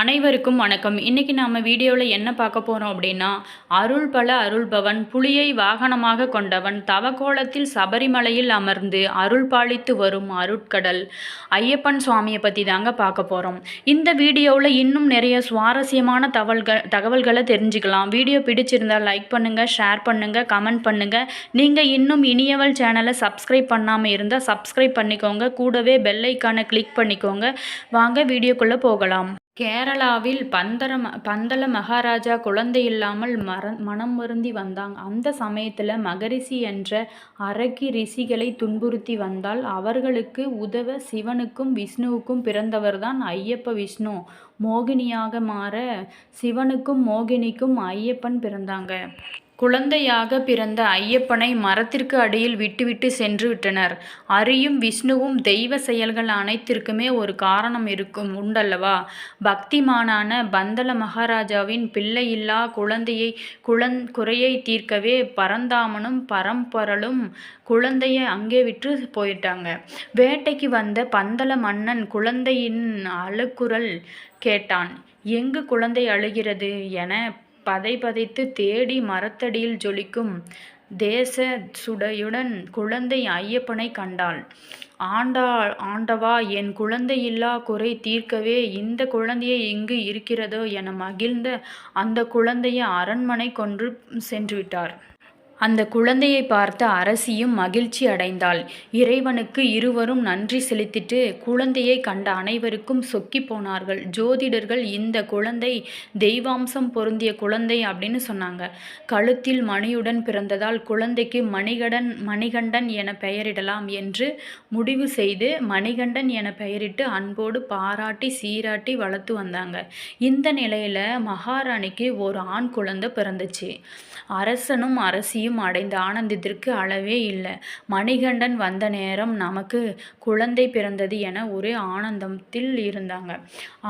அனைவருக்கும் வணக்கம். இன்னைக்கு நாம வீடியோவில் என்ன பார்க்க போறோம் அப்படின்னா, அருள் பல அருள்பவன், புலியை வாகனமாக கொண்டவன், தவக்கோலத்தில் சபரிமலையில் அமர்ந்து அருள் பாலித்து வரும் அருட்கடல் ஐயப்பன் சுவாமியை பற்றி தாங்க பார்க்க போகிறோம். இந்த வீடியோவில் இன்னும் நிறைய சுவாரஸ்யமான தகவல்களை தெரிஞ்சுக்கலாம். வீடியோ பிடிச்சிருந்தால் லைக் பண்ணுங்கள், ஷேர் பண்ணுங்கள், கமெண்ட் பண்ணுங்கள். நீங்கள் இன்னும் இனியவள் சேனலை சப்ஸ்கிரைப் பண்ணாமல் இருந்தால் சப்ஸ்கிரைப் பண்ணிக்கோங்க. கூடவே பெல் ஐக்கானை கிளிக் பண்ணிக்கோங்க. வாங்க வீடியோக்குள்ளே போகலாம். கேரளாவில் பந்தல மகாராஜா குழந்தை இல்லாமல் மனம் வருந்தி வந்தாங்க. அந்த சமயத்தில் மகரிஷி என்ற அரக்கி ரிஷிகளை துன்புறுத்தி வந்தால் அவர்களுக்கு உதவ சிவனுக்கும் விஷ்ணுவுக்கும் பிறந்தவர்தான் ஐயப்ப விஷ்ணு. மோகினியாக மாற சிவனுக்கும் மோகினிக்கும் ஐயப்பன் பிறந்தாங்க. குழந்தையாக பிறந்த ஐயப்பனை மரத்திற்கு அடியில் விட்டுவிட்டு சென்று விட்டனர். அரியும் விஷ்ணுவும் தெய்வ செயல்கள் அனைத்திற்குமே ஒரு காரணம் உண்டல்லவா? பக்திமானான பந்தல மகாராஜாவின் பிள்ளையில்லா குறையை தீர்க்கவே பரந்தாமனும் பரம்பொருளும் குழந்தையை அங்கே விட்டு போயிட்டாங்க. வேட்டைக்கு வந்த பந்தல மன்னன் குழந்தையின் அழுகுரல் கேட்டான். எங்கு குழந்தை அழுகிறது என பதைத்து தேடி மரத்தடியில் ஜொலிக்கும் தேச சுடையுடன் குழந்தை ஐயப்பனை கண்டாள். ஆண்டவா, என் குழந்தையில்லா குறை தீர்க்கவே இந்த குழந்தையை இங்கு இருக்கிறதோ என மகிழ்ந்த அந்த குழந்தையை அரண்மனை கொண்டு சென்றுவிட்டார். அந்த குழந்தையை பார்த்த அரசியும் மகிழ்ச்சி அடைந்தாள். இறைவனுக்கு இருவரும் நன்றி செலுத்திட்டு குழந்தையை கண்ட அனைவருக்கும் சொக்கி போனார்கள். ஜோதிடர்கள் இந்த குழந்தை தெய்வாம்சம் பொருந்திய குழந்தை அப்படின்னு சொன்னாங்க. கழுத்தில் மணியுடன் பிறந்ததால் குழந்தைக்கு மணிகண்டன் என பெயரிடலாம் என்று முடிவு செய்து மணிகண்டன் என பெயரிட்டு அன்போடு பாராட்டி சீராட்டி வளர்த்து வந்தாங்க. இந்த நிலையில மகாராணிக்கு ஒரு ஆண் குழந்தை பிறந்துச்சு. அரசனும் அரசியும் அடைந்த ஆனந்தத்திற்கு அளவே இல்லை. மணிகண்டன் வந்த நேரம் நமக்கு குழந்தை பிறந்தது என ஒரே ஆனந்தத்தில் இருந்தாங்க.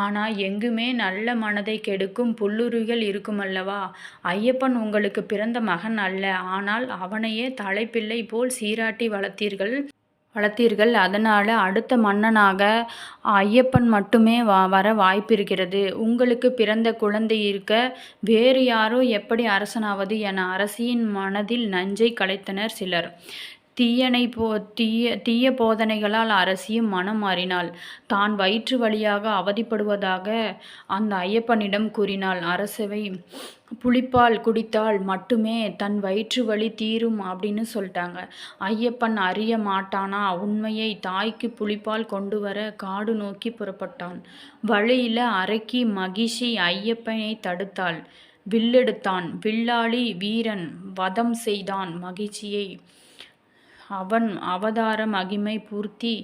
ஆனால் எங்குமே நல்ல மனதை கெடுக்கும் புல்லுருவிகள் இருக்குமல்லவா? ஐயப்பன் உங்களுக்கு பிறந்த மகன் அல்ல, ஆனால் அவனையே தலைப்பிள்ளை போல் சீராட்டி வளர்த்தீர்கள். அதனால் அடுத்த மன்னனாக ஐயப்பன் மட்டுமே வர வாய்ப்பிருக்கிறது. உங்களுக்கு பிறந்த குழந்தை இருக்க வேறு யாரோ எப்படி அரசனாவது என அரசியின் மனதில் நஞ்சை கலைத்தனர் சிலர். தீய போதனைகளால் அரசியும் மனம் மாறினாள். தான் வயிற்று வலியாக அவதிப்படுவதாக அந்த ஐயப்பனிடம் கூறினாள். அரசவை புளிப்பால் குடித்தால் மட்டுமே தன் வயிற்று வலி தீரும் அப்படின்னு சொல்லிட்டாங்க. ஐயப்பன் அறிய மாட்டானா உண்மையை? தாய்க்கு புளிப்பால் கொண்டு வர காடு நோக்கி புறப்பட்டான். வழியில அரக்கி மகிஷி ஐயப்பனை தடுத்தாள். வில்லெடுத்தான். வில்லாளி வீரன் வதம் செய்தான் மகிழ்ச்சியை. அவன் அவதார மகிமை பூர்த்தி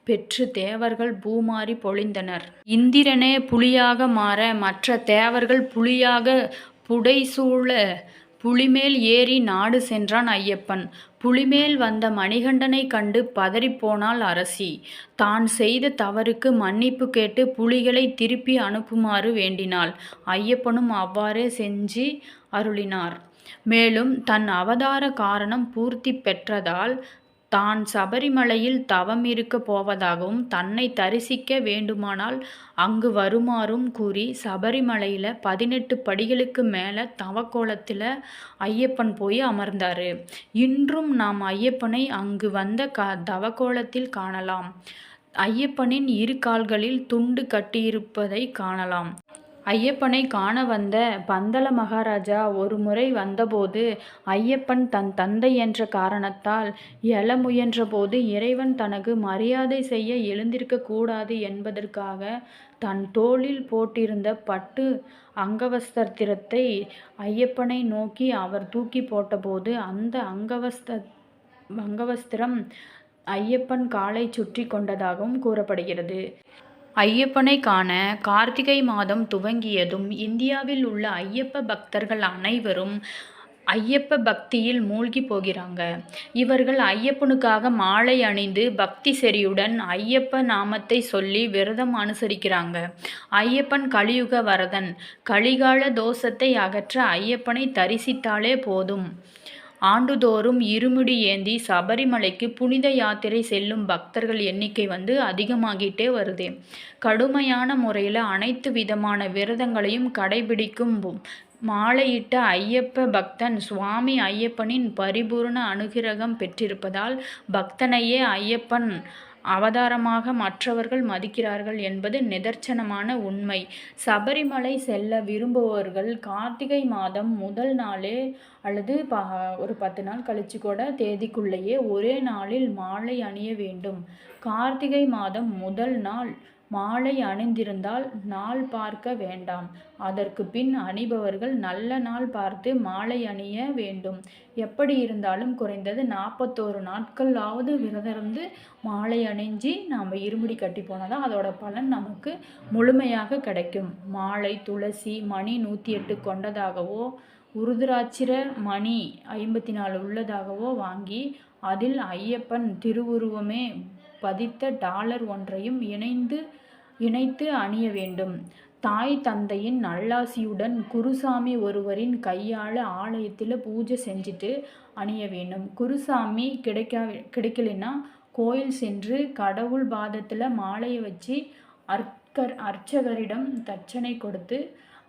பெற்று தேவர்கள் பூமாரி பொழிந்தனர். இந்திரனே புலியாக மாற மற்ற தேவர்கள் புலியாக புடைசூழ புலிமேல் ஏறி நாடு சென்றான் ஐயப்பன். புலிமேல் வந்த மணிகண்டனை கண்டு பதறிப்போனாள் அரசி. தான் செய்த தவறுக்கு மன்னிப்பு கேட்டு புலிகளை திருப்பி அனுப்புமாறு வேண்டினாள். ஐயப்பனும் அவ்வாறே செஞ்சு அருளினார். மேலும் தன் அவதார காரணம் பூர்த்தி பெற்றதால் தான் சபரிமலையில் தவம் இருக்க போவதாகவும் தன்னை தரிசிக்க வேண்டுமானால் அங்கு வருமாறும் கூறி சபரிமலையில் 18 படிகளுக்கு மேலே தவக்கோலத்தில் ஐயப்பன் போய் அமர்ந்தார். இன்றும் நாம் ஐயப்பனை அங்கு வந்த தவக்கோலத்தில் காணலாம். ஐயப்பனின் இரு கால்களில் துண்டு கட்டியிருப்பதை காணலாம். ஐயப்பனை காண வந்த பந்தல மகாராஜா ஒரு முறை வந்தபோது ஐயப்பன் தன் தந்தை என்ற காரணத்தால் எழ முயன்றபோது இறைவன் தனக்கு மரியாதை செய்ய எழுந்திருக்க கூடாது என்பதற்காக தன் தோளில் போட்டிருந்த பட்டு அங்கவஸ்திரத்தை ஐயப்பனை நோக்கி அவர் தூக்கி போட்டபோது அந்த அங்கவஸ்திரம் ஐயப்பன் காலை சுற்றி கொண்டதாகவும் கூறப்படுகிறது. ஐயப்பனை காண கார்த்திகை மாதம் துவங்கியதும் இந்தியாவில் உள்ள ஐயப்ப பக்தர்கள் அனைவரும் ஐயப்ப பக்தியில் மூழ்கி போகிறாங்க. இவர்கள் ஐயப்பனுக்காக மாலை அணிந்து பக்தி செறியுடன் ஐயப்ப நாமத்தை சொல்லி விரதம் அனுசரிக்கிறாங்க. ஐயப்பன் கலியுக வரதன். கலிகால தோஷத்தை அகற்ற ஐயப்பனை தரிசித்தாலே போதும். ஆண்டுதோறும் இருமுடி ஏந்தி சபரிமலைக்கு புனித யாத்திரை செல்லும் பக்தர்கள் எண்ணிக்கை அதிகமாகிட்டே வருது. கடுமையான முறையில் அனைத்து விதமான விரதங்களையும் கடைபிடிக்கும் மாலையிட்ட ஐயப்ப பக்தன் சுவாமி ஐயப்பனின் பரிபூரண அனுகிரகம் பெற்றிருப்பதால் பக்தனையே ஐயப்பன் அவதாரமாக மற்றவர்கள் மதிக்கிறார்கள் என்பது நிதர்சனமான உண்மை. சபரிமலை செல்ல விரும்புபவர்கள் கார்த்திகை மாதம் முதல் நாளே அல்லது ஒரு 10 நாள் கழிச்சு கூட தேதிக்குள்ளேயே ஒரே நாளில் மாலை அணிய வேண்டும். கார்த்திகை மாதம் முதல் நாள் மாலை அணிந்திருந்தால் நாள் பார்க்க வேண்டாம். அதற்கு பின் அணிபவர்கள் நல்ல நாள் பார்த்து மாலை அணிய வேண்டும். எப்படி இருந்தாலும் குறைந்தது 41 நாட்களாவது விரதமிருந்து மாலை அணிஞ்சு நாம் இருமுடி கட்டி போனால் தான் அதோட பலன் நமக்கு முழுமையாக கிடைக்கும். மாலை துளசி மணி 108 கொண்டதாகவோ உருதுராட்சிர மணி 54 உள்ளதாகவோ வாங்கி அதில் ஐயப்பன் திருவுருவமே பதித்த டாலர் ஒன்றையும் இணைத்து அணிய வேண்டும். தாய் தந்தையின் நல்லாசியுடன் குருசாமி ஒருவரின் கையால் ஆலயத்தில் பூஜை செஞ்சுட்டு அணிய வேண்டும். குருசாமி கிடைக்கலைன்னா கோயில் சென்று கடவுள் பாதத்தில் மாலையை வச்சு அர்ச்சகரிடம் தட்சணை கொடுத்து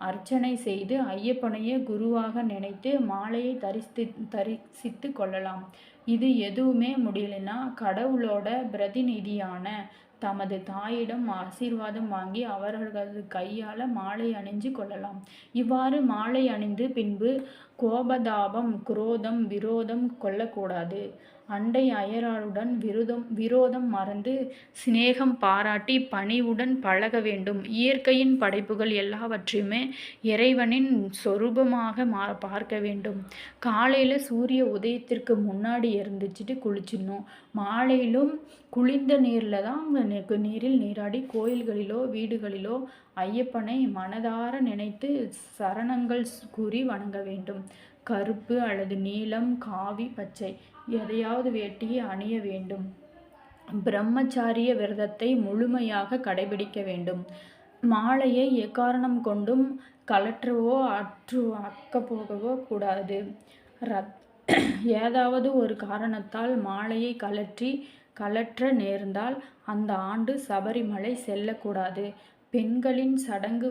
அர்ச்சனை செய்து ஐயப்பனையே குருவாக நினைத்து மாலையை தரிசித்து கொள்ளலாம். இது எதுவுமே முடியலைன்னா கடவுளோட பிரதிநிதியான தமது தாயிடம் ஆசீர்வாதம் வாங்கி அவர்களது கையால் மாலை அணிஞ்சு கொள்ளலாம். இவ்வாறு மாலை அணிந்து பின்பு கோபதாபம் குரோதம் விரோதம் கொள்ளக்கூடாது. அண்டை அயலாருடன் விரோதம் மறந்து சிநேகம் பாராட்டி பணிவுடன் பழக வேண்டும். இயற்கையின் படைப்புகள் எல்லாவற்றையுமே இறைவனின் சொரூபமாக பார்க்க வேண்டும். காலையில் சூரிய உதயத்திற்கு முன்னாடி எழுந்திரிச்சிட்டு குளிச்சிடணும். மாலையிலும் குளிர்ந்த நீரில் தான் நீரில் நீராடி கோயில்களிலோ வீடுகளிலோ ஐயப்பனை மனதார நினைத்து சரணங்கள் கூறி வணங்க வேண்டும். கருப்பு அல்லது நீலம் காவி பச்சை எதையாவது வேட்டி அணிய வேண்டும். பிரம்மச்சாரிய விரதத்தை முழுமையாக கடைபிடிக்க வேண்டும். மாலையை எக்காரணம் கொண்டும் கலற்றவோ அக்க போகவோ கூடாது. ஏதாவது ஒரு காரணத்தால் மாலையை கலற்ற நேர்ந்தால் அந்த ஆண்டு சபரிமலை செல்லக்கூடாது. பெண்களின் சடங்கு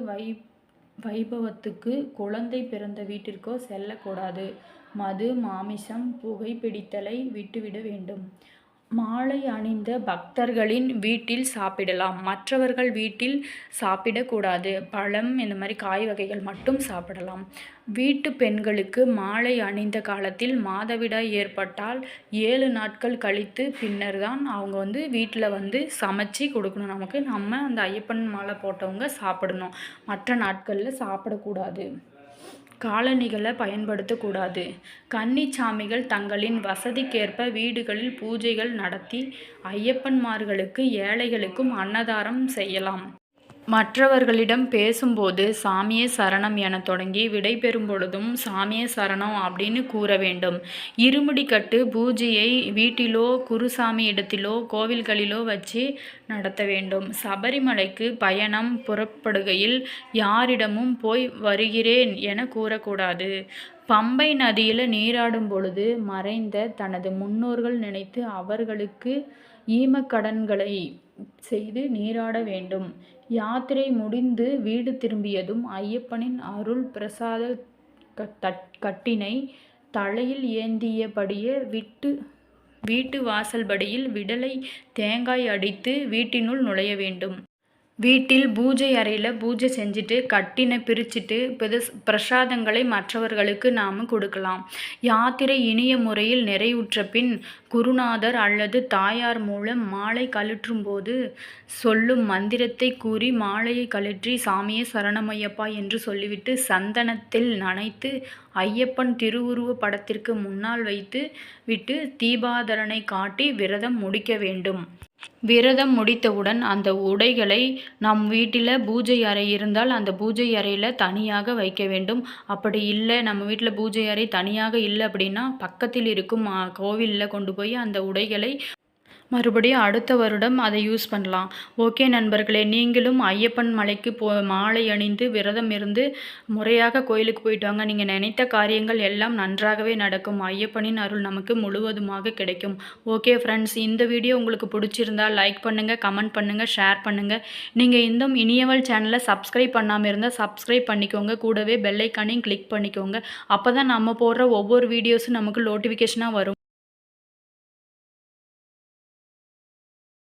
வைபவத்துக்கு குழந்தை பிறந்த வீட்டிற்கோ செல்லக்கூடாது. மது மாமிசம் புகைப்பிடித்தலை விட்டுவிட வேண்டும். மாலை அணிந்த பக்தர்களின் வீட்டில் சாப்பிடலாம். மற்றவர்கள் வீட்டில் சாப்பிடக்கூடாது. பழம் இந்த மாதிரி காய் வகைகள் மட்டும் சாப்பிடலாம். வீட்டு பெண்களுக்கு மாலை அணிந்த காலத்தில் மாதவிடாய் ஏற்பட்டால் 7 நாட்கள் கழித்து பின்னர் தான் அவங்க வீட்டில் சமைச்சி கொடுக்கணும். நம்ம அந்த ஐயப்பன் மாலை போட்டவங்க சாப்பிடணும். மற்ற நாட்களில் சாப்பிடக்கூடாது. காலணிகளை பயன்படுத்தக்கூடாது. கன்னிச்சாமிகள் தங்களின் வசதிக்கேற்ப வீடுகளில் பூஜைகள் நடத்தி ஐயப்பன்மார்களுக்கு ஏழைகளுக்கும் அன்னதானம் செய்யலாம். மற்றவர்களிடம் பேசும்போது சாமியே சரணம் என தொடங்கி விடைபெறும் பொழுதும் சாமியே சரணம் அப்படின்னு கூற வேண்டும். இருமுடி கட்டு பூஜையை வீட்டிலோ குருசாமி இடத்திலோ கோவில்களிலோ வச்சு நடத்த வேண்டும். சபரிமலைக்கு பயணம் புறப்படுகையில் யாரிடமும் போய் வருகிறேன் என கூறக்கூடாது. பம்பை நதியில் நீராடும் பொழுது மறைந்த தனது முன்னோர்கள் நினைத்து அவர்களுக்கு ஈமக்கடன்களை செய்து நீராட வேண்டும். யாத்திரை முடிந்து வீடு திரும்பியதும் ஐயப்பனின் அருள் பிரசாத கட்டினை தலையில் ஏந்தியபடியே வீட்டு வாசல்படியில் விடலை தேங்காய் அடித்து வீட்டினுள் நுழைய வேண்டும். வீட்டில் பூஜை அறையில் பூஜை செஞ்சுட்டு கட்டினை பிரிச்சுட்டு பிரசாதங்களை மற்றவர்களுக்கு நாம் கொடுக்கலாம். யாத்திரை இனிய முறையில் நிறைவுற்ற பின் குருநாதர் அல்லது தாயார் மூலம் மாலை கழற்றும் போது சொல்லும் மந்திரத்தை கூறி மாலையை கழற்றி சாமியே சரணமையப்பா என்று சொல்லிவிட்டு சந்தனத்தில் நனைத்து ஐயப்பன் திருவுருவ படத்திற்கு முன்னால் விட்டு தீபாதரனை காட்டி விரதம் முடிக்க வேண்டும். விரதம் முடித்தவுடன் அந்த உடைகளை நம் வீட்டில் பூஜை அறை இருந்தால் அந்த பூஜை அறையில் தனியாக வைக்க வேண்டும். அப்படி இல்லை நம்ம வீட்டில் பூஜை அறை தனியாக இல்லை அப்படின்னா பக்கத்தில் இருக்கும் கோவிலில் கொண்டு போய் அந்த உடைகளை மறுபடியும் அடுத்த வருடம் அதை யூஸ் பண்ணலாம். ஓகே நண்பர்களே, நீங்களும் ஐயப்பன் மலைக்கு மாலை அணிந்து விரதம் இருந்து முறையாக கோயிலுக்கு போயிட்டு வாங்க. நீங்கள் நினைத்த காரியங்கள் எல்லாம் நன்றாகவே நடக்கும். ஐயப்பனின் அருள் நமக்கு முழுவதுமாக கிடைக்கும். ஓகே ஃப்ரெண்ட்ஸ், இந்த வீடியோ உங்களுக்கு பிடிச்சிருந்தா லைக் பண்ணுங்கள், கமெண்ட் பண்ணுங்கள், ஷேர் பண்ணுங்கள். நீங்கள் இந்த இனியவள் சேனலை சப்ஸ்கிரைப் பண்ணாமல் இருந்தால் சப்ஸ்கிரைப் பண்ணிக்கோங்க. கூடவே பெல் ஐக்கானையும் கிளிக் பண்ணிக்கோங்க. அப்போ தான் நம்ம போடுற ஒவ்வொரு வீடியோஸும் நமக்கு நோட்டிஃபிகேஷனாக வரும்.